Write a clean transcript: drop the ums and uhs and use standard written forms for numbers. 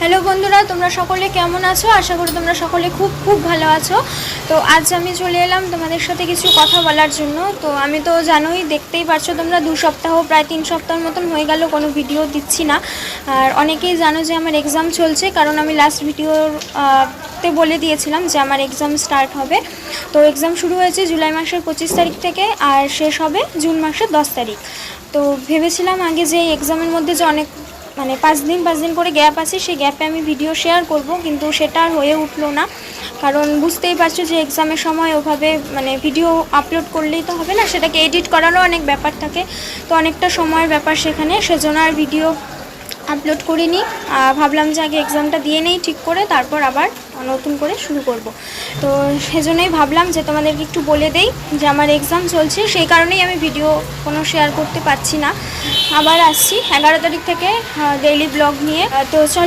Hello বন্ধুরা, তোমরা সকলে কেমন আছো? আশা করি তোমরা সকলে খুব খুব ভালো আছো। তো আজ আমি চলে এলাম তোমাদের সাথে কিছু কথা বলার জন্য। তো আমি তো জানোই, দেখতেই পারছো তোমরা, 2 সপ্তাহ প্রায় 3 সপ্তাহের মতন হয়ে গেল কোনো ভিডিও দিচ্ছি না। আর অনেকেই জানো যে আমার এক্সাম চলছে, কারণ আমি লাস্ট ভিডিওতে বলে দিয়েছিলাম যে আমার এক্সাম স্টার্ট হবে। তো এক্সাম শুরু হয়েছে জুলাই মাসের 25 তারিখ থেকে আর শেষ হবে জুন মাসের 10 তারিখ। তো ভেবেছিলাম আগে যে এক্সামের মধ্যে যে অনেক 5 দিন করে গ্যাপ আছে, সেই গ্যাপে আমি ভিডিও শেয়ার করব, কিন্তু সেটা আর হয়ে উঠলো না। কারণ বুঝতেই পারছো যে এক্সামের সময় ওভাবে ভিডিও আপলোড করলেই তো হবে না, সেটাকে এডিট করারও অনেক ব্যাপার থাকে। তো অনেকটা সময়ের ব্যাপার সেখানে, সেজন্য আর ভিডিও আপলোড করিনি। ভাবলাম যে আগে এক্সামটা দিয়ে নেই ঠিক করে, তারপর আবার নতুন করে শুরু করব। তো সেজন্যই ভাবলাম যে তোমাদেরকে একটু বলে দেই যে আমার এক্সাম চলছে, সেই কারণেই আমি ভিডিও কোনো শেয়ার করতে পারছি না। আবার আসছি 11 তারিখ থেকে ডেইলি ব্লগ নিয়ে। তো চল